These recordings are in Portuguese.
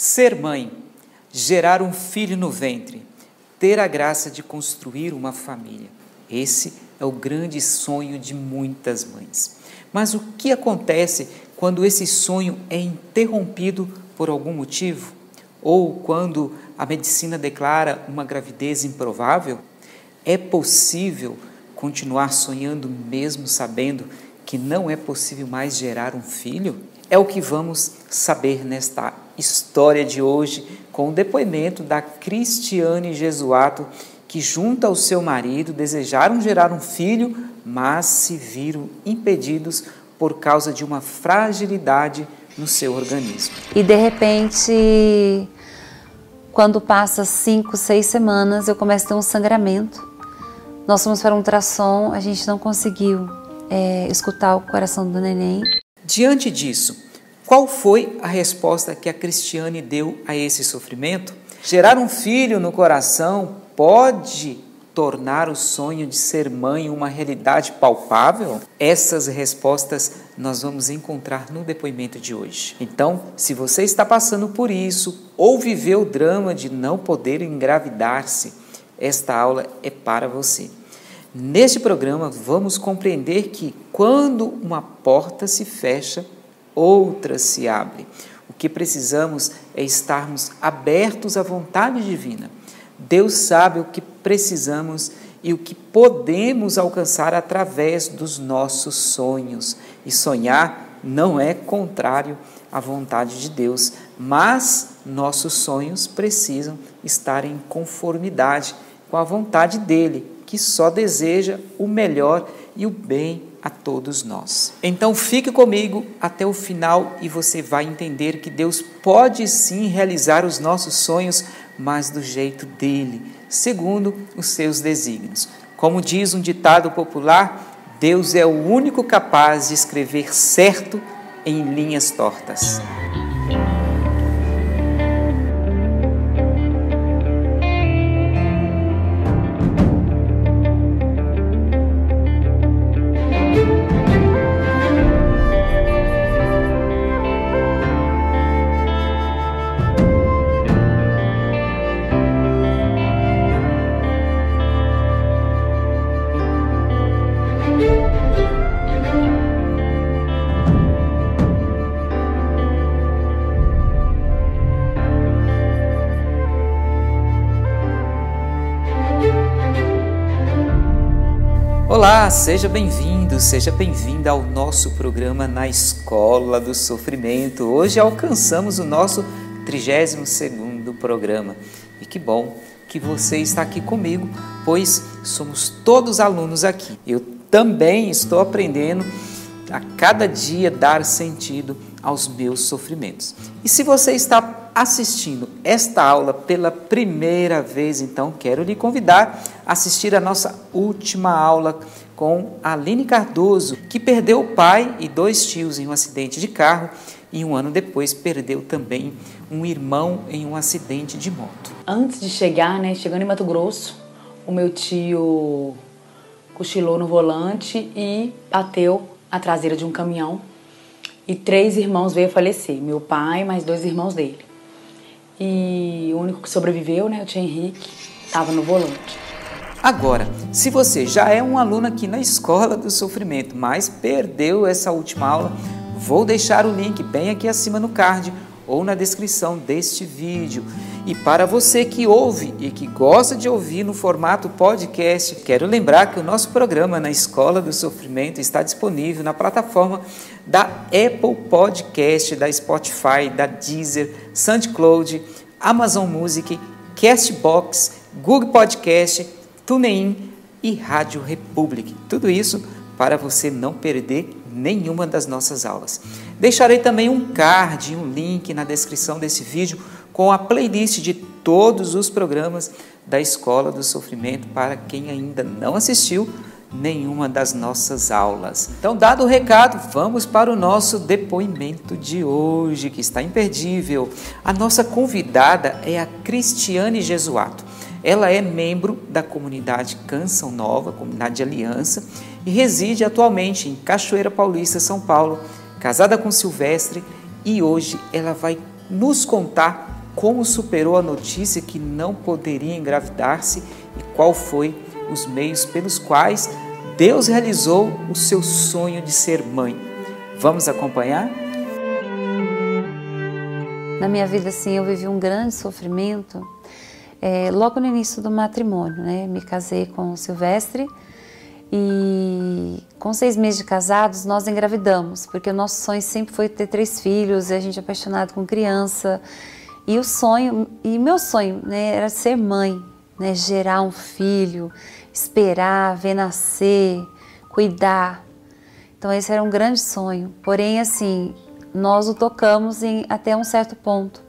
Ser mãe, gerar um filho no ventre, ter a graça de construir uma família. Esse é o grande sonho de muitas mães. Mas o que acontece quando esse sonho é interrompido por algum motivo? Ou quando a medicina declara uma gravidez improvável? É possível continuar sonhando mesmo sabendo que não é possível mais gerar um filho? É o que vamos saber nesta história de hoje, com o depoimento da Cristiane Jesuato, que junto ao seu marido desejaram gerar um filho, mas se viram impedidos por causa de uma fragilidade no seu organismo. E de repente, quando passa 5, 6 semanas, eu começo a ter um sangramento. Nós fomos para um ultrassom, a gente não conseguiu escutar o coração do neném. Diante disso, qual foi a resposta que a Cristiane deu a esse sofrimento? Gerar um filho no coração pode tornar o sonho de ser mãe uma realidade palpável? Essas respostas nós vamos encontrar no depoimento de hoje. Então, se você está passando por isso ou viveu o drama de não poder engravidar-se, esta aula é para você. Neste programa, vamos compreender que quando uma porta se fecha, outra se abre. O que precisamos é estarmos abertos à vontade divina. Deus sabe o que precisamos e o que podemos alcançar através dos nossos sonhos. E sonhar não é contrário à vontade de Deus, mas nossos sonhos precisam estar em conformidade com a vontade dele, que só deseja o melhor e o bem a todos nós. Então fique comigo até o final e você vai entender que Deus pode sim realizar os nossos sonhos, mas do jeito dele, segundo os seus desígnios. Como diz um ditado popular, Deus é o único capaz de escrever certo em linhas tortas. Olá, seja bem-vindo, seja bem-vinda ao nosso programa Na Escola do Sofrimento. Hoje alcançamos o nosso 32º programa. E que bom que você está aqui comigo, pois somos todos alunos aqui. Eu também estou aprendendo a cada dia dar sentido aos meus sofrimentos. E se você está assistindo esta aula pela primeira vez, então quero lhe convidar a assistir a nossa última aula com a Aline Cardoso, que perdeu o pai e 2 tios em um acidente de carro e 1 ano depois perdeu também um irmão em um acidente de moto. Antes de chegar, chegando em Mato Grosso, o meu tio cochilou no volante e bateu a traseira de um caminhão e 3 irmãos veio a falecer, meu pai mais 2 irmãos dele. E o único que sobreviveu, o tio Henrique, estava no volante. Agora, se você já é um aluno aqui na Escola do Sofrimento, mas perdeu essa última aula, vou deixar o link bem aqui acima no card ou na descrição deste vídeo. E para você que ouve e que gosta de ouvir no formato podcast, quero lembrar que o nosso programa Na Escola do Sofrimento está disponível na plataforma da Apple Podcast, da Spotify, da Deezer, SoundCloud, Amazon Music, Castbox, Google Podcast, TuneIn e Rádio Republic. Tudo isso para você não perder nenhuma das nossas aulas. Deixarei também um card e um link na descrição desse vídeo com a playlist de todos os programas da Escola do Sofrimento para quem ainda não assistiu nenhuma das nossas aulas. Então, dado o recado, vamos para o nosso depoimento de hoje, que está imperdível. A nossa convidada é a Cristiane Jesuato. Ela é membro da comunidade Canção Nova, comunidade de aliança, e reside atualmente em Cachoeira Paulista, São Paulo, casada com Silvestre, e hoje ela vai nos contar como superou a notícia que não poderia engravidar-se e qual foi os meios pelos quais Deus realizou o seu sonho de ser mãe. Vamos acompanhar? Na minha vida, assim, eu vivi um grande sofrimento logo no início do matrimônio, né? Me casei com o Silvestre e com 6 meses de casados nós engravidamos, porque o nosso sonho sempre foi ter 3 filhos, e a gente é apaixonado com criança. E o sonho, e meu sonho, né, era ser mãe, né? Gerar um filho, esperar, ver nascer, cuidar. Então esse era um grande sonho. Porém, assim, nós o tocamos até um certo ponto.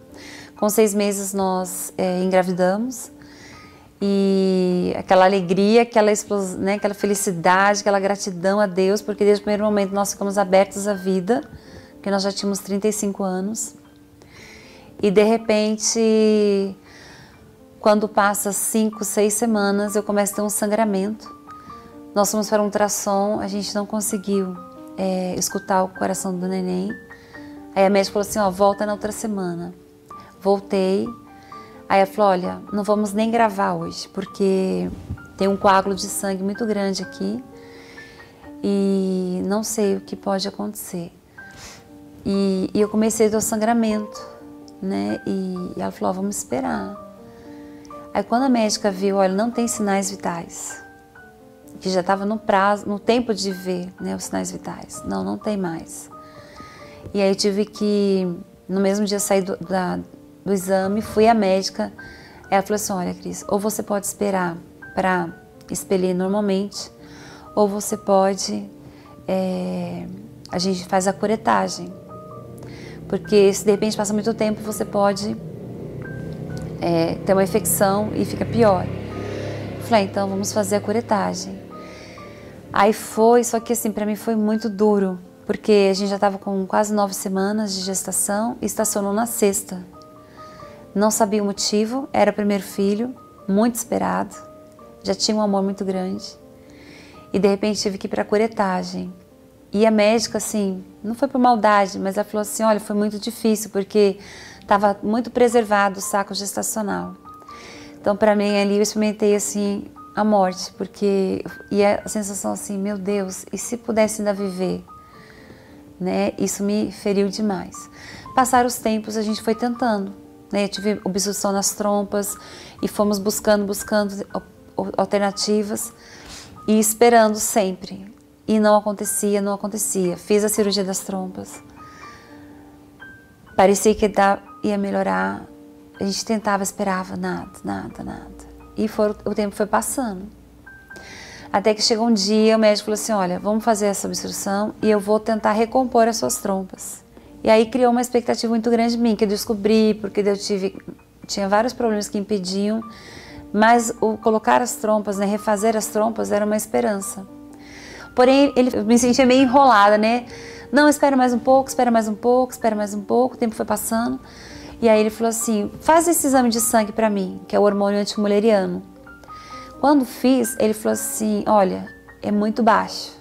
Com 6 meses nós engravidamos e aquela alegria, aquela explosão, né, aquela felicidade, aquela gratidão a Deus, porque desde o primeiro momento nós ficamos abertos à vida, porque nós já tínhamos 35 anos. E de repente, quando passa 5, 6 semanas, eu começo a ter um sangramento. Nós fomos para um ultrassom, a gente não conseguiu escutar o coração do neném. Aí a médica falou assim, ó, volta na outra semana. Voltei, aí ela falou, olha, não vamos nem gravar hoje, porque tem um coágulo de sangue muito grande aqui e não sei o que pode acontecer. E eu comecei a ter o sangramento, né? E ela falou, ó, vamos esperar. Aí quando a médica viu, olha, não tem sinais vitais, que já estava no prazo, no tempo de ver, né, os sinais vitais. Não tem mais. E aí eu tive que, no mesmo dia, sair do exame, fui à médica. Ela falou assim, olha, Cris, ou você pode esperar para expelir normalmente, ou você pode, a gente faz a curetagem. Porque se de repente passa muito tempo, você pode ter uma infecção e fica pior. Eu falei, então vamos fazer a curetagem. Aí foi, só que assim, para mim foi muito duro, porque a gente já estava com quase 9 semanas de gestação e estacionou na 6ª. Não sabia o motivo, era o primeiro filho, muito esperado, já tinha um amor muito grande. E de repente tive que ir para a curetagem. E a médica, assim, não foi por maldade, mas ela falou assim, olha, foi muito difícil, porque estava muito preservado o saco gestacional. Então, para mim, ali eu experimentei, assim, a morte, porque... E a sensação assim, meu Deus, e se pudesse ainda viver? Né? Isso me feriu demais. Passaram os tempos, a gente foi tentando, né? Eu tive obstrução nas trompas e fomos buscando alternativas e esperando sempre. E não acontecia, não acontecia. Fiz a cirurgia das trompas. Parecia que ia melhorar. A gente tentava, esperava, nada. E o tempo foi passando. Até que chegou um dia, o médico falou assim, olha, vamos fazer essa obstrução e eu vou tentar recompor as suas trompas. E aí criou uma expectativa muito grande em mim, que eu descobri, porque tinha vários problemas que impediam, mas o colocar as trompas, né, refazer as trompas era uma esperança. Porém, eu me sentia meio enrolada, né? Não, espera mais um pouco, o tempo foi passando. E aí ele falou assim, faz esse exame de sangue para mim, que é o hormônio antimuleriano. Quando fiz, ele falou assim, olha, é muito baixo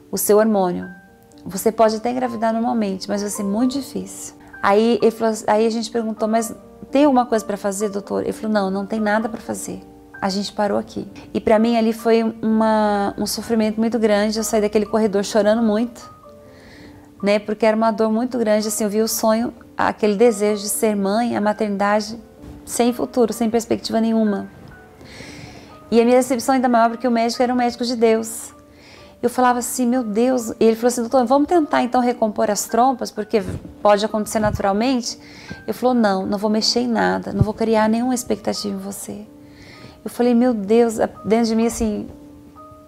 o seu hormônio. Você pode até engravidar normalmente, mas vai ser muito difícil. Aí a gente perguntou, mas tem alguma coisa para fazer, doutor? Ele falou, não tem nada para fazer. A gente parou aqui. E para mim ali foi um sofrimento muito grande. Eu saí daquele corredor chorando muito, né? Porque era uma dor muito grande. Assim, eu vi o sonho, aquele desejo de ser mãe, a maternidade, sem futuro, sem perspectiva nenhuma. E a minha decepção ainda maior, porque o médico era um médico de Deus. Eu falava assim, meu Deus. E ele falou assim, doutor, vamos tentar então recompor as trompas, porque pode acontecer naturalmente. Eu falou, não vou mexer em nada, não vou criar nenhuma expectativa em você. Eu falei, meu Deus, dentro de mim assim,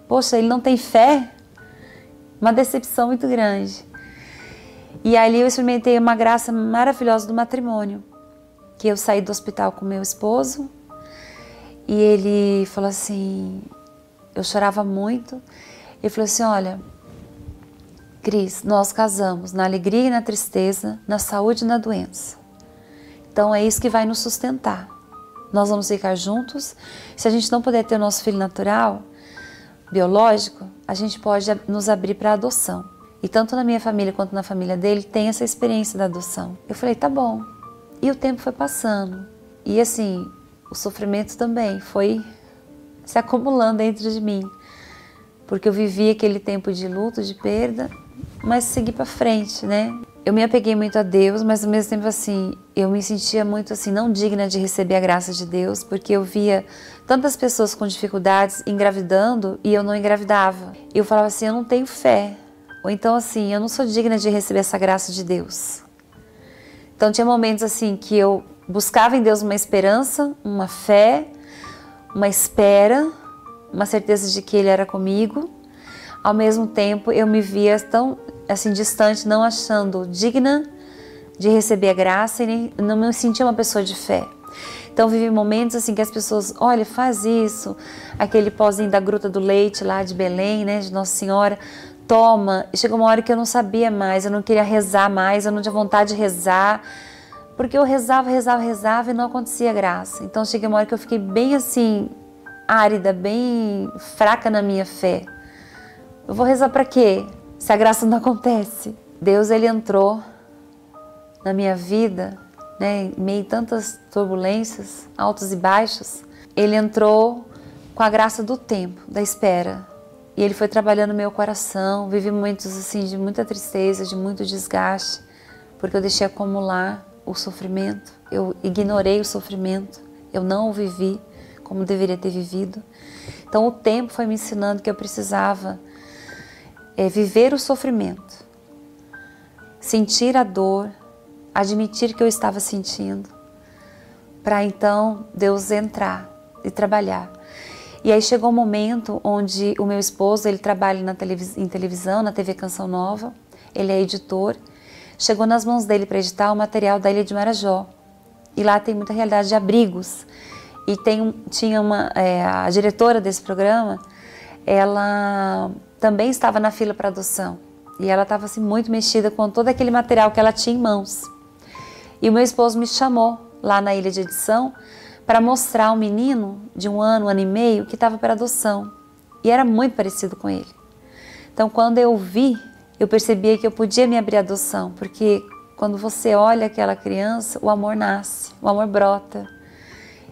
poxa, ele não tem fé? Uma decepção muito grande. E ali eu experimentei uma graça maravilhosa do matrimônio, que eu saí do hospital com meu esposo e ele falou assim, eu chorava muito, ele falou assim, olha, Cris, nós casamos na alegria e na tristeza, na saúde e na doença. Então é isso que vai nos sustentar. Nós vamos ficar juntos. Se a gente não puder ter o nosso filho natural, biológico, a gente pode nos abrir para a adoção. E tanto na minha família quanto na família dele tem essa experiência da adoção. Eu falei, tá bom. E o tempo foi passando. E assim, o sofrimento também foi se acumulando dentro de mim. Porque eu vivi aquele tempo de luto, de perda, mas segui para frente, né? Eu me apeguei muito a Deus, mas ao mesmo tempo assim, eu me sentia muito assim, não digna de receber a graça de Deus, porque eu via tantas pessoas com dificuldades engravidando e eu não engravidava. E eu falava assim, eu não tenho fé. Ou então assim, eu não sou digna de receber essa graça de Deus. Então tinha momentos assim que eu buscava em Deus uma esperança, uma fé, uma espera, uma certeza de que Ele era comigo. Ao mesmo tempo eu me via tão assim distante, não achando digna de receber a graça e nem, não me sentia uma pessoa de fé. Então vivi momentos assim que as pessoas, olha, faz isso, aquele pozinho da Gruta do Leite lá de Belém, né, de Nossa Senhora, toma. E chegou uma hora que eu não sabia mais, eu não queria rezar mais, eu não tinha vontade de rezar, porque eu rezava e não acontecia graça. Então cheguei uma hora que eu fiquei bem assim, árida, bem fraca na minha fé. Eu vou rezar para quê? Se a graça não acontece. Deus, Ele entrou na minha vida, né, em meio a tantas turbulências, altos e baixos. Ele entrou com a graça do tempo, da espera. E Ele foi trabalhando no meu coração. Vivi momentos assim de muita tristeza, de muito desgaste, porque eu deixei acumular o sofrimento. Eu ignorei o sofrimento. Eu não o vivi como deveria ter vivido. Então o tempo foi me ensinando que eu precisava viver o sofrimento, sentir a dor, admitir que eu estava sentindo, para então Deus entrar e trabalhar. E aí chegou um momento onde o meu esposo, ele trabalha em televisão, na TV Canção Nova, ele é editor, chegou nas mãos dele para editar o material da Ilha de Marajó. E lá tem muita realidade de abrigos. E tinha a diretora desse programa, ela também estava na fila para adoção. E ela estava assim, muito mexida com todo aquele material que ela tinha em mãos. E o meu esposo me chamou lá na ilha de edição para mostrar um menino de um ano e meio que estava para adoção. E era muito parecido com ele. Então quando eu vi, eu percebia que eu podia me abrir à adoção, porque quando você olha aquela criança, o amor nasce, o amor brota.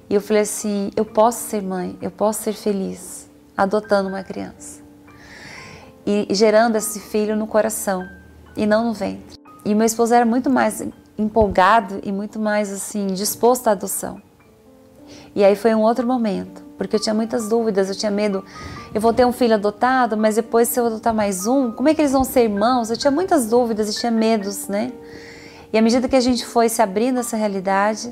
E eu falei assim, eu posso ser mãe, eu posso ser feliz adotando uma criança. E gerando esse filho no coração e não no ventre. E meu esposo era muito mais empolgado e muito mais assim disposto à adoção. E aí foi um outro momento, porque eu tinha muitas dúvidas, eu tinha medo, eu vou ter um filho adotado, mas depois se eu adotar mais um, como é que eles vão ser irmãos? Eu tinha muitas dúvidas e tinha medos, né? E à medida que a gente foi se abrindo a essa realidade,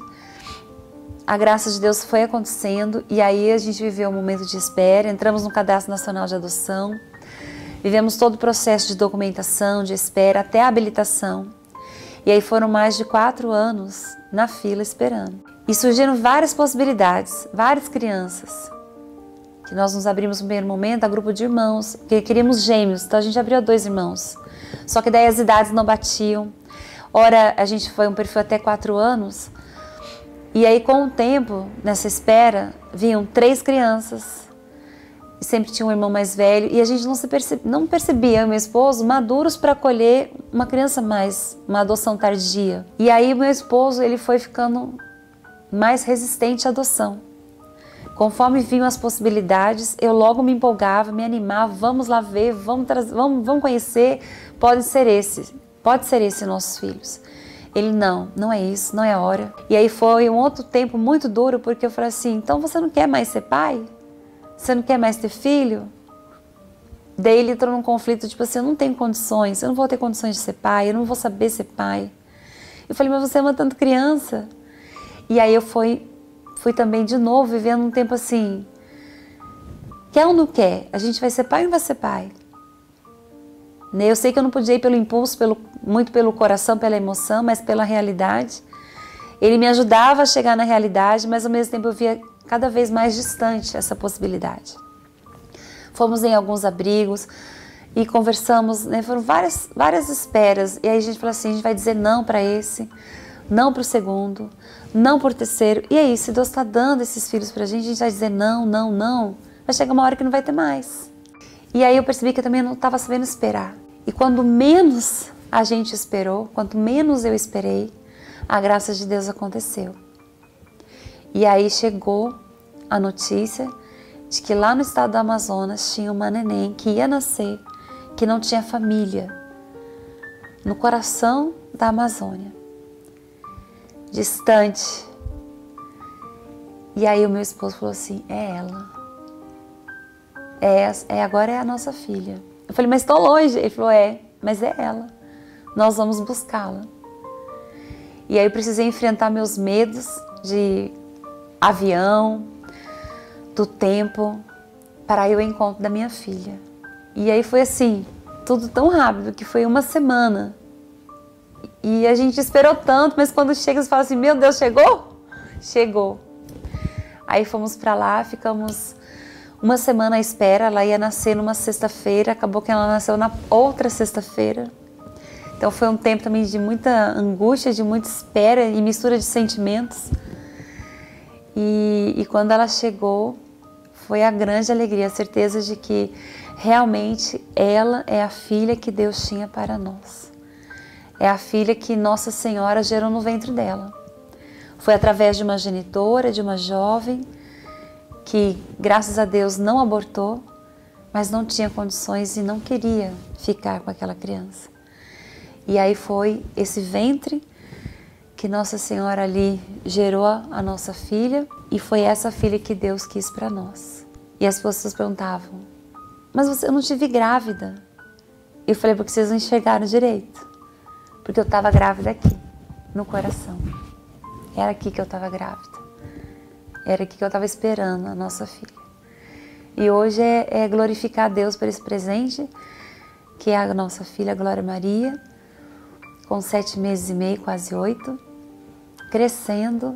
a graça de Deus foi acontecendo e aí a gente viveu um momento de espera, entramos no Cadastro Nacional de Adoção, vivemos todo o processo de documentação, de espera, até a habilitação. E aí foram mais de 4 anos na fila esperando. E surgiram várias possibilidades, várias crianças. Que nós nos abrimos no primeiro momento a grupo de irmãos, porque queríamos gêmeos, então a gente abriu a 2 irmãos. Só que daí as idades não batiam. Ora, a gente foi um perfil até 4 anos. E aí com o tempo, nessa espera, vinham 3 crianças. Sempre tinha um irmão mais velho e a gente não percebia, eu e meu esposo, maduros para acolher uma criança mais, uma adoção tardia. E aí meu esposo, ele foi ficando mais resistente à adoção. Conforme vinham as possibilidades, eu logo me empolgava, me animava, vamos lá ver, vamos conhecer, pode ser esse nossos filhos. Ele, não é isso, não é a hora. E aí foi um outro tempo muito duro, porque eu falei assim, então você não quer mais ser pai? Você não quer mais ter filho? Daí ele entrou num conflito, tipo assim, eu não tenho condições, eu não vou ter condições de ser pai, eu não vou saber ser pai. Eu falei, mas você ama tanto criança. E aí eu fui também de novo vivendo um tempo assim, quer ou não quer? A gente vai ser pai ou não vai ser pai? Eu sei que eu não podia ir pelo impulso, muito pelo coração, pela emoção, mas pela realidade. Ele me ajudava a chegar na realidade, mas ao mesmo tempo eu via cada vez mais distante essa possibilidade. Fomos em alguns abrigos e conversamos, né? Foram várias esperas. E aí a gente falou assim, a gente vai dizer não para esse, não para o segundo, não para o terceiro. E aí, se Deus está dando esses filhos para a gente vai dizer não, não, não. Vai chegar uma hora que não vai ter mais. E aí eu percebi que eu também não estava sabendo esperar. E quando menos a gente esperou, quanto menos eu esperei, a graça de Deus aconteceu. E aí chegou a notícia de que lá no estado do Amazonas tinha uma neném que ia nascer, que não tinha família, no coração da Amazônia, distante. E aí o meu esposo falou assim, é ela, agora é a nossa filha. Eu falei, mas estou longe. Ele falou, mas é ela, nós vamos buscá-la. E aí eu precisei enfrentar meus medos de avião, do tempo, para ir ao encontro da minha filha. E aí foi assim, tudo tão rápido, que foi uma semana. E a gente esperou tanto, mas quando chega você fala assim, meu Deus, chegou? Chegou. Aí fomos para lá, ficamos uma semana à espera, ela ia nascer numa sexta-feira, acabou que ela nasceu na outra sexta-feira. Então foi um tempo também de muita angústia, de muita espera e mistura de sentimentos. E quando ela chegou, foi a grande alegria, a certeza de que realmente ela é a filha que Deus tinha para nós. É a filha que Nossa Senhora gerou no ventre dela. Foi através de uma genitora, de uma jovem, que graças a Deus não abortou, mas não tinha condições e não queria ficar com aquela criança. E aí foi esse ventre que Nossa Senhora ali gerou a nossa filha, e foi essa filha que Deus quis para nós. E as pessoas perguntavam, mas eu não te vi grávida. Eu falei, porque vocês não enxergaram direito. Porque eu estava grávida aqui, no coração. Era aqui que eu estava grávida. Era aqui que eu estava esperando a nossa filha. E hoje é glorificar a Deus por esse presente, que é a nossa filha Glória Maria, com 7 meses e meio, quase 8, crescendo,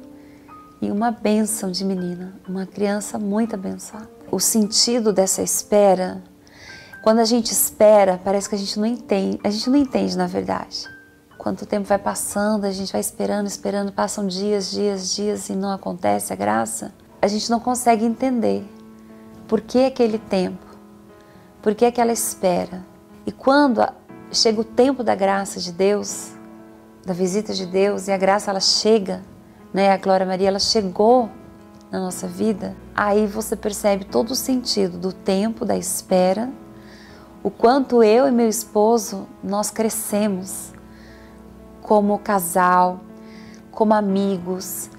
e uma bênção de menina, uma criança muito abençoada. O sentido dessa espera, quando a gente espera, parece que a gente não entende na verdade. Quanto tempo vai passando, a gente vai esperando, passam dias e não acontece a graça, a gente não consegue entender por que aquele tempo, por que aquela espera. E quando chega o tempo da graça de Deus, da visita de Deus, e a graça ela chega, né? A Glória Maria ela chegou na nossa vida, aí você percebe todo o sentido do tempo, da espera, o quanto eu e meu esposo, nós crescemos como casal, como amigos,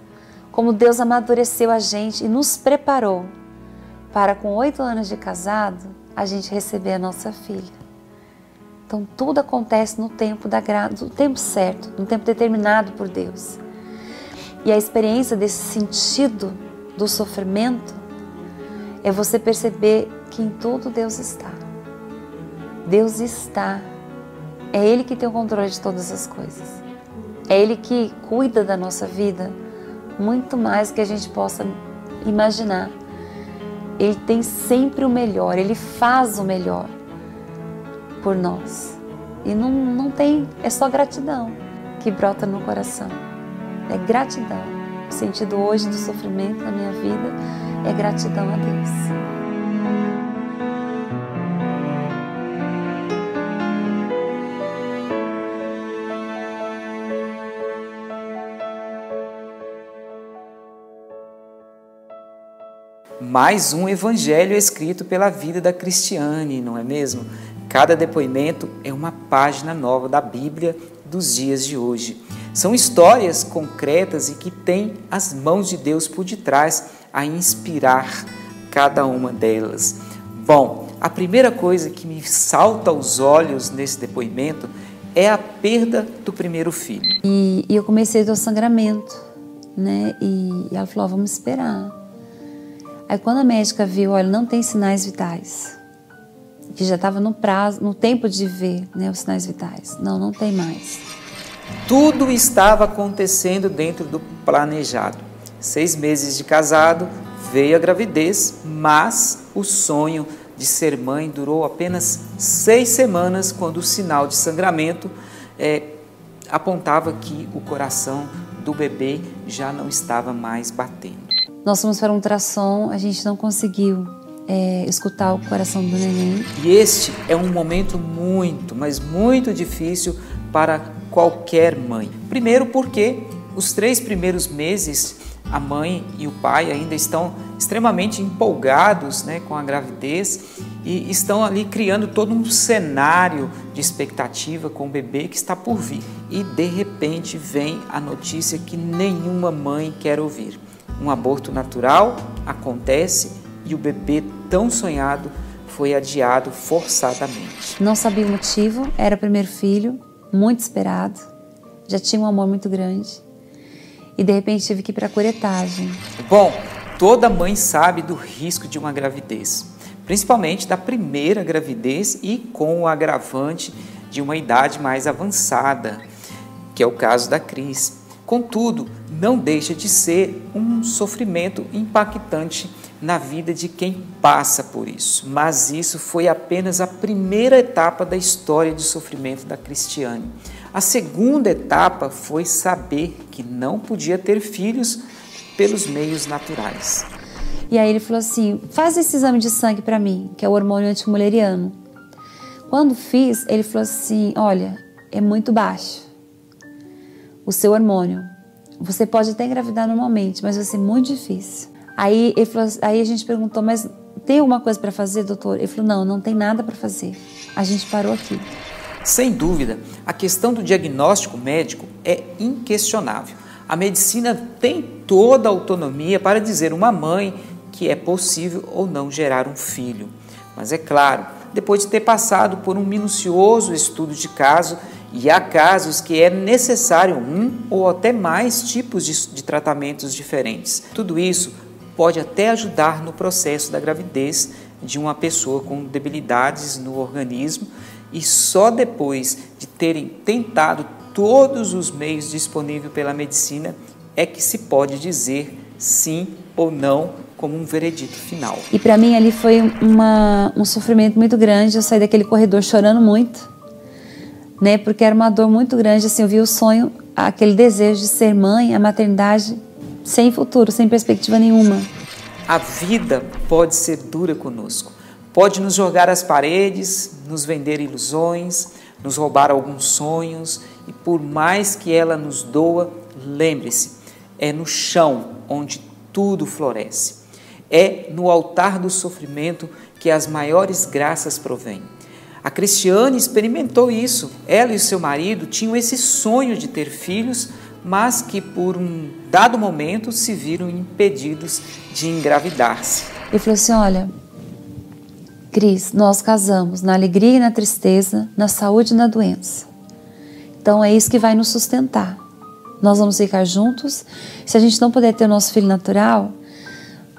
como Deus amadureceu a gente e nos preparou para, com 8 anos de casado, a gente receber a nossa filha. Então tudo acontece no tempo no tempo certo, no tempo determinado por Deus. E a experiência desse sentido do sofrimento é você perceber que em tudo Deus está. Deus está. É Ele que tem o controle de todas as coisas. É Ele que cuida da nossa vida muito mais do que a gente possa imaginar. Ele tem sempre o melhor, Ele faz o melhor por nós. E não tem, é só gratidão que brota no coração. É gratidão. O sentido hoje do sofrimento na minha vida é gratidão a Deus. Mais um evangelho escrito pela vida da Cristiane, não é mesmo? Cada depoimento é uma página nova da Bíblia dos dias de hoje. São histórias concretas e que têm as mãos de Deus por detrás a inspirar cada uma delas. Bom, a primeira coisa que me salta aos olhos nesse depoimento é a perda do primeiro filho. E eu comecei a ter o sangramento, né? E ela falou, vamos esperar. Aí quando a médica viu, olha, não tem sinais vitais, que já estava no prazo, no tempo de ver, né, os sinais vitais. Não tem mais. Tudo estava acontecendo dentro do planejado. 6 meses de casado, veio a gravidez, mas o sonho de ser mãe durou apenas 6 semanas, quando o sinal de sangramento apontava que o coração do bebê já não estava mais batendo. Nós fomos para um ultrassom, a gente não conseguiu escutar o coração do neném. E este é um momento muito, mas muito difícil para qualquer mãe. Primeiro porque Os 3 primeiros meses, a mãe e o pai ainda estão extremamente empolgados, né, com a gravidez e estão ali criando todo um cenário de expectativa com o bebê que está por vir. E de repente vem a notícia que nenhuma mãe quer ouvir. Um aborto natural acontece e o bebê tão sonhado foi adiado forçadamente. Não sabia o motivo, era o primeiro filho, muito esperado, já tinha um amor muito grande. E de repente tive que ir para a curetagem. Bom, toda mãe sabe do risco de uma gravidez, principalmente da primeira gravidez e com o agravante de uma idade mais avançada, que é o caso da Cris. Contudo, não deixa de ser um sofrimento impactante na vida de quem passa por isso. Mas isso foi apenas a primeira etapa da história de sofrimento da Cristiane. A segunda etapa foi saber que não podia ter filhos pelos meios naturais. E aí ele falou assim, faz esse exame de sangue para mim, que é o hormônio antimuleriano. Quando fiz, ele falou assim, olha, é muito baixo o seu hormônio. Você pode até engravidar normalmente, mas vai ser muito difícil. Aí a gente perguntou, mas tem alguma coisa para fazer, doutor? Ele falou, não tem nada para fazer. A gente parou aqui. Sem dúvida, a questão do diagnóstico médico é inquestionável. A medicina tem toda a autonomia para dizer a uma mãe que é possível ou não gerar um filho. Mas é claro, depois de ter passado por um minucioso estudo de caso, e há casos que é necessário um ou até mais tipos de tratamentos diferentes. Tudo isso pode até ajudar no processo da gravidez de uma pessoa com debilidades no organismo e só depois de terem tentado todos os meios disponíveis pela medicina é que se pode dizer sim ou não como um veredito final. E para mim ali foi um sofrimento muito grande, eu saí daquele corredor chorando muito, né? Porque era uma dor muito grande, assim, eu vi o sonho, aquele desejo de ser mãe, a maternidade sem futuro, sem perspectiva nenhuma. A vida pode ser dura conosco, pode nos jogar às paredes, nos vender ilusões, nos roubar alguns sonhos e por mais que ela nos doa, lembre-se, é no chão onde tudo floresce. É no altar do sofrimento que as maiores graças provêm. A Cristiane experimentou isso. Ela e o seu marido tinham esse sonho de ter filhos, mas que por um dado momento se viram impedidos de engravidar-se. Ele falou assim, olha, Cris, nós casamos na alegria e na tristeza, na saúde e na doença. Então é isso que vai nos sustentar. Nós vamos ficar juntos. Se a gente não puder ter o nosso filho natural,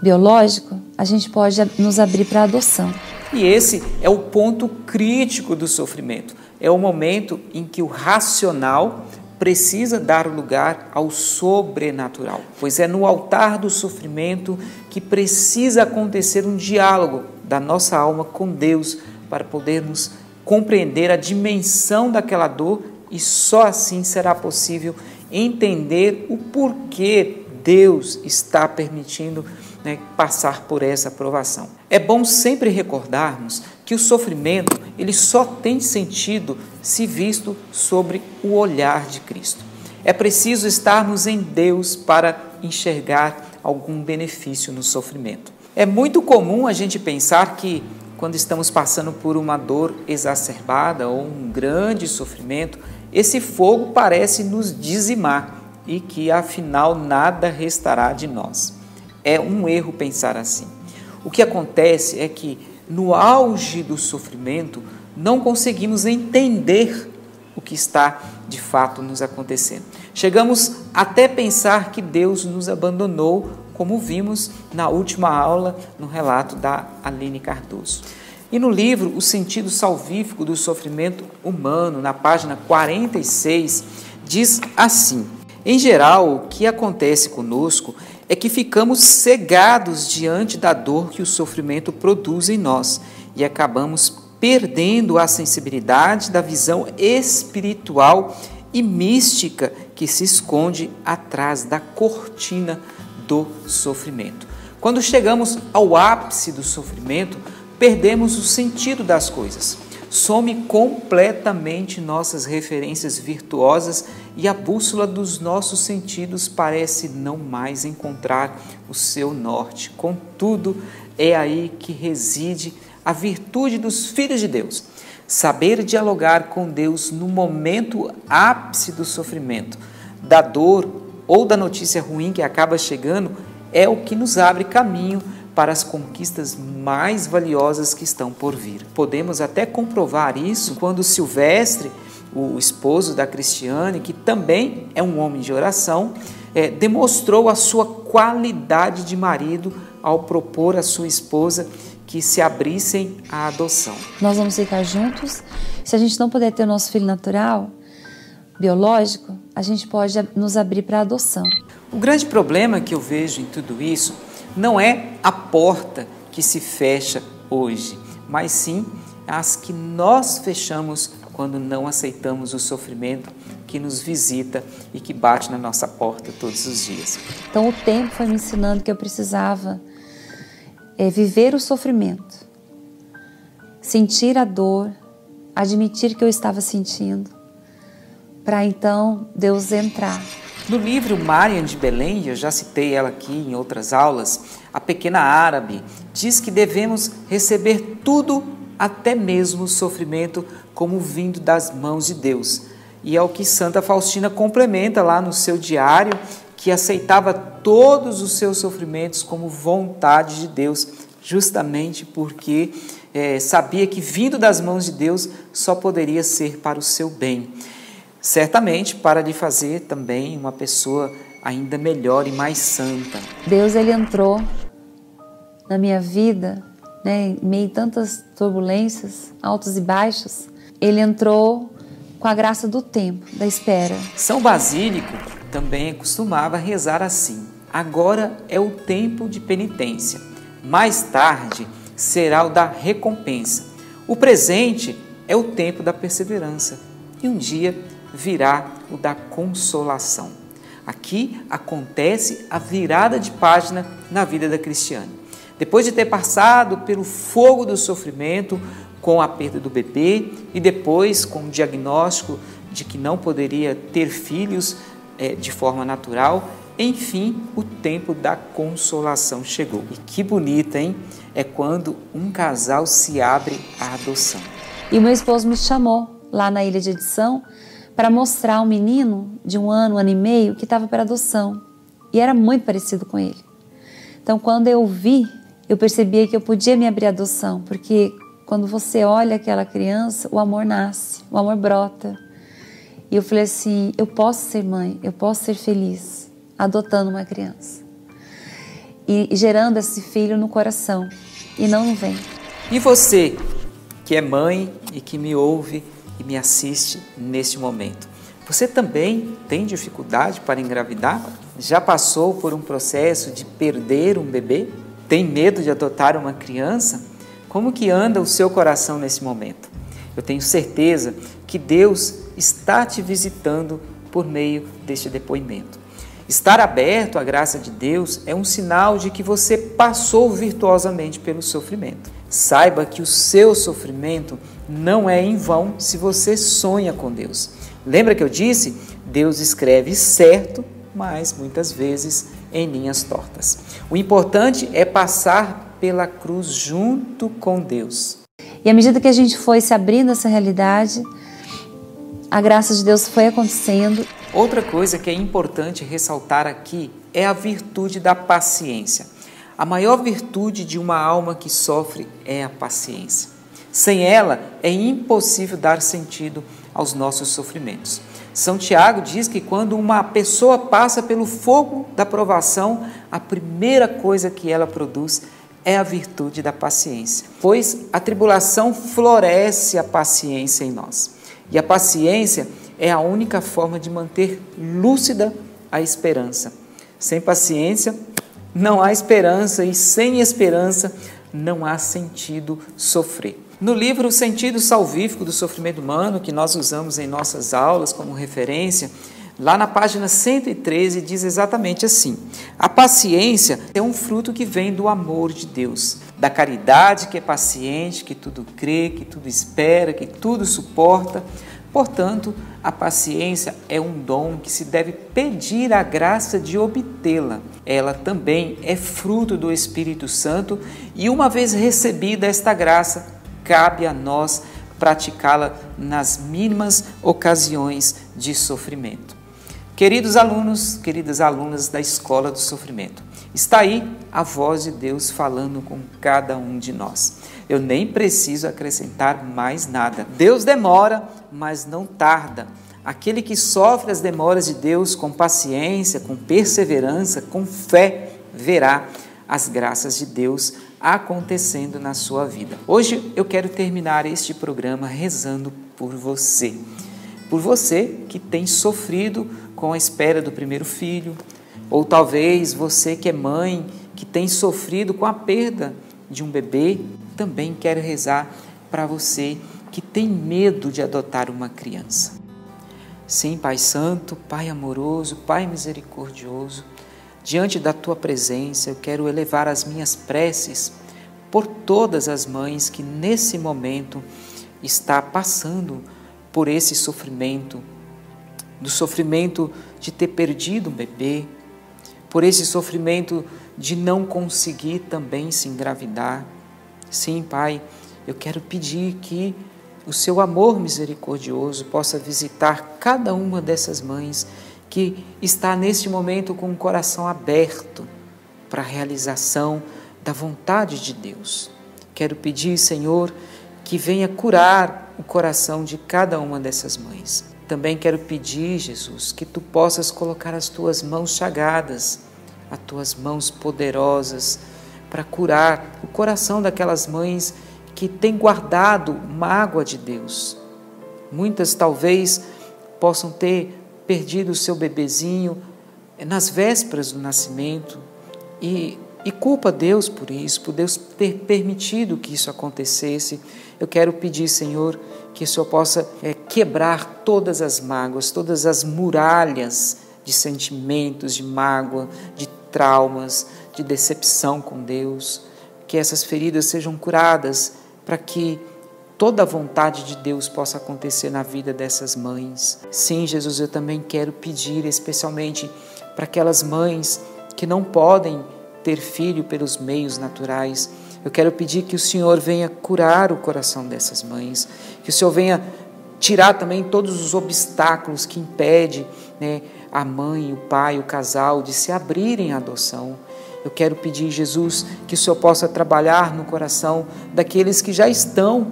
biológico, a gente pode nos abrir para a adoção. E esse é o ponto crítico do sofrimento. É o momento em que o racional precisa dar lugar ao sobrenatural, pois é no altar do sofrimento que precisa acontecer um diálogo da nossa alma com Deus para podermos compreender a dimensão daquela dor e só assim será possível entender o porquê Deus está permitindo passar por essa provação. É bom sempre recordarmos que o sofrimento ele só tem sentido se visto sobre o olhar de Cristo. É preciso estarmos em Deus para enxergar algum benefício no sofrimento. É muito comum a gente pensar que quando estamos passando por uma dor exacerbada ou um grande sofrimento, esse fogo parece nos dizimar e que afinal nada restará de nós. É um erro pensar assim. O que acontece é que no auge do sofrimento não conseguimos entender o que está de fato nos acontecendo. Chegamos até pensar que Deus nos abandonou, como vimos na última aula no relato da Aline Cardoso. E no livro O Sentido Salvífico do Sofrimento Humano, na página 46, diz assim: em geral, o que acontece conosco é que ficamos cegados diante da dor que o sofrimento produz em nós e acabamos perdendo a sensibilidade da visão espiritual e mística que se esconde atrás da cortina do sofrimento. Quando chegamos ao ápice do sofrimento, perdemos o sentido das coisas. some completamente nossas referências virtuosas e a bússola dos nossos sentidos parece não mais encontrar o seu norte. Contudo, é aí que reside a virtude dos filhos de Deus. Saber dialogar com Deus no momento ápice do sofrimento, da dor ou da notícia ruim que acaba chegando é o que nos abre caminho para as conquistas mais valiosas que estão por vir. Podemos até comprovar isso quando Silvestre, o esposo da Cristiane, que também é um homem de oração, demonstrou a sua qualidade de marido ao propor à sua esposa que se abrissem à adoção. Nós vamos ficar juntos. Se a gente não puder ter o nosso filho natural, biológico, a gente pode nos abrir para a adoção. O grande problema que eu vejo em tudo isso não é a porta que se fecha hoje, mas sim as que nós fechamos quando não aceitamos o sofrimento que nos visita e que bate na nossa porta todos os dias. Então o tempo foi me ensinando que eu precisava viver o sofrimento, sentir a dor, admitir que eu estava sentindo, para então Deus entrar. No livro Mariam de Belém, eu já citei ela aqui em outras aulas, a pequena árabe diz que devemos receber tudo, até mesmo o sofrimento, como vindo das mãos de Deus. E é o que Santa Faustina complementa lá no seu diário, que aceitava todos os seus sofrimentos como vontade de Deus, justamente porque sabia que vindo das mãos de Deus só poderia ser para o seu bem. Certamente para lhe fazer também uma pessoa ainda melhor e mais santa. Deus, ele entrou na minha vida, em meio a tantas turbulências, altos e baixos. Ele entrou com a graça do tempo, da espera. São Basílico também costumava rezar assim: agora é o tempo de penitência, mais tarde será o da recompensa. O presente é o tempo da perseverança e um dia virá o da consolação. Aqui acontece a virada de página na vida da Cristiane. Depois de ter passado pelo fogo do sofrimento com a perda do bebê e depois com o diagnóstico de que não poderia ter filhos de forma natural, enfim, o tempo da consolação chegou. E que bonita, hein? É quando um casal se abre à adoção. E o meu esposo me chamou lá na Ilha de Edição para mostrar um menino de um ano e meio que estava para adoção. E era muito parecido com ele. Então, quando eu vi, eu percebia que eu podia me abrir à adoção, porque quando você olha aquela criança, o amor nasce, o amor brota. E eu falei assim, eu posso ser mãe, eu posso ser feliz adotando uma criança. E gerando esse filho no coração, e não no ventre. E você, que é mãe e que me ouve e me assiste neste momento, você também tem dificuldade para engravidar? Já passou por um processo de perder um bebê? Tem medo de adotar uma criança? Como que anda o seu coração nesse momento? Eu tenho certeza que Deus está te visitando por meio deste depoimento. Estar aberto à graça de Deus é um sinal de que você passou virtuosamente pelo sofrimento. Saiba que o seu sofrimento não é em vão se você sonha com Deus. Lembra que eu disse? Deus escreve certo, mas muitas vezes em linhas tortas. O importante é passar pela cruz junto com Deus. E à medida que a gente foi se abrindo a essa realidade, a graça de Deus foi acontecendo. Outra coisa que é importante ressaltar aqui é a virtude da paciência. A maior virtude de uma alma que sofre é a paciência. Sem ela, é impossível dar sentido aos nossos sofrimentos. São Tiago diz que quando uma pessoa passa pelo fogo da provação, a primeira coisa que ela produz é a virtude da paciência, pois a tribulação floresce a paciência em nós. E a paciência é a única forma de manter lúcida a esperança. Sem paciência, não há esperança, e sem esperança, não há sentido sofrer. No livro O Sentido Salvífico do Sofrimento Humano, que nós usamos em nossas aulas como referência, Lá na página 113 diz exatamente assim: a paciência é um fruto que vem do amor de Deus, da caridade que é paciente, que tudo crê, que tudo espera, que tudo suporta. Portanto, a paciência é um dom que se deve pedir a graça de obtê-la. Ela também é fruto do Espírito Santo e, uma vez recebida esta graça, cabe a nós praticá-la nas mínimas ocasiões de sofrimento. Queridos alunos, queridas alunas da Escola do Sofrimento, está aí a voz de Deus falando com cada um de nós. Eu nem preciso acrescentar mais nada. Deus demora, mas não tarda. Aquele que sofre as demoras de Deus com paciência, com perseverança, com fé, verá as graças de Deus acontecendo na sua vida. Hoje eu quero terminar este programa rezando por você. Por você que tem sofrido com a espera do primeiro filho, ou talvez você que é mãe, que tem sofrido com a perda de um bebê. Também quero rezar para você que tem medo de adotar uma criança. Sim, Pai Santo, Pai amoroso, Pai misericordioso, diante da Tua presença eu quero elevar as minhas preces por todas as mães que nesse momento está passando por esse sofrimento, do sofrimento de ter perdido um bebê, por esse sofrimento de não conseguir também se engravidar. Sim, Pai, eu quero pedir que o Seu amor misericordioso possa visitar cada uma dessas mães que está neste momento com o coração aberto para a realização da vontade de Deus. Quero pedir, Senhor, que venha curar o coração de cada uma dessas mães. Também quero pedir, Jesus, que Tu possas colocar as Tuas mãos chagadas, as Tuas mãos poderosas, para curar o coração daquelas mães que têm guardado mágoa de Deus. Muitas talvez possam ter perdido o seu bebezinho nas vésperas do nascimento e culpa Deus por isso, por Deus ter permitido que isso acontecesse. Eu quero pedir, Senhor, que o Senhor possa quebrar todas as mágoas, todas as muralhas de sentimentos, de mágoa, de traumas, de decepção com Deus, que essas feridas sejam curadas para que toda a vontade de Deus possa acontecer na vida dessas mães. Sim, Jesus, eu também quero pedir especialmente para aquelas mães que não podem ter filho pelos meios naturais. Eu quero pedir que o Senhor venha curar o coração dessas mães, que o Senhor venha tirar também todos os obstáculos que impedem, a mãe, o pai, o casal de se abrirem à adoção. Eu quero pedir, Jesus, que o Senhor possa trabalhar no coração daqueles que já estão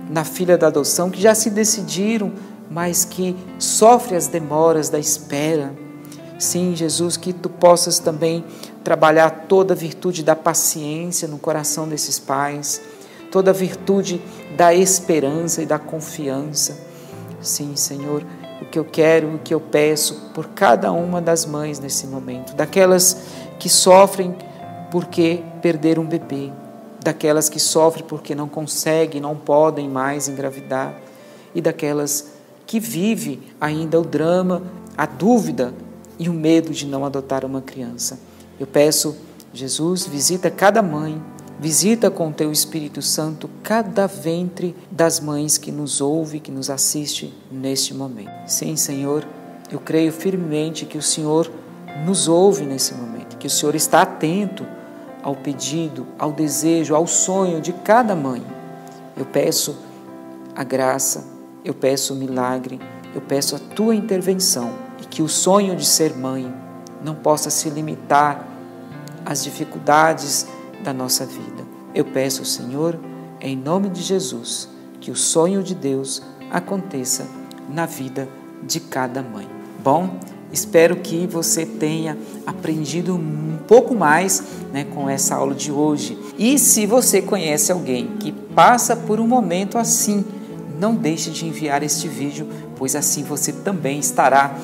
na fila da adoção, que já se decidiram, mas que sofrem as demoras da espera. Sim, Jesus, que Tu possas também trabalhar toda a virtude da paciência no coração desses pais, toda a virtude da esperança e da confiança. Sim, Senhor, o que eu quero, o que eu peço por cada uma das mães nesse momento, daquelas que sofrem porque perderam um bebê, daquelas que sofrem porque não conseguem, não podem mais engravidar, e daquelas que vivem ainda o drama, a dúvida e o medo de não adotar uma criança. Eu peço, Jesus, visita cada mãe, visita com o Teu Espírito Santo cada ventre das mães que nos ouve, que nos assiste neste momento. Sim, Senhor, eu creio firmemente que o Senhor nos ouve nesse momento, que o Senhor está atento ao pedido, ao desejo, ao sonho de cada mãe. Eu peço a graça, eu peço o milagre, eu peço a Tua intervenção e que o sonho de ser mãe não possa se limitar às dificuldades da nossa vida. Eu peço, Senhor, em nome de Jesus, que o sonho de Deus aconteça na vida de cada mãe. Bom, espero que você tenha aprendido um pouco mais com essa aula de hoje. E se você conhece alguém que passa por um momento assim, não deixe de enviar este vídeo, pois assim você também estará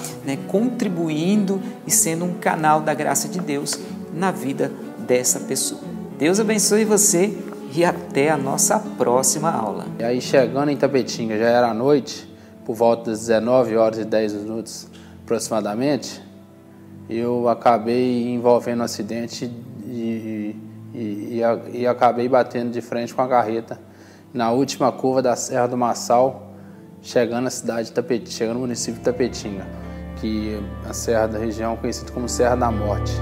contribuindo e sendo um canal da graça de Deus na vida dessa pessoa. Deus abençoe você e até a nossa próxima aula. E aí, chegando em Tapetinga, já era à noite, por volta das 19h10, aproximadamente, eu acabei envolvendo um acidente e acabei batendo de frente com a carreta na última curva da Serra do Massal, chegando à cidade de Tapetinga, chegando no município de Tapetinga, que a serra da região é conhecida como Serra da Morte.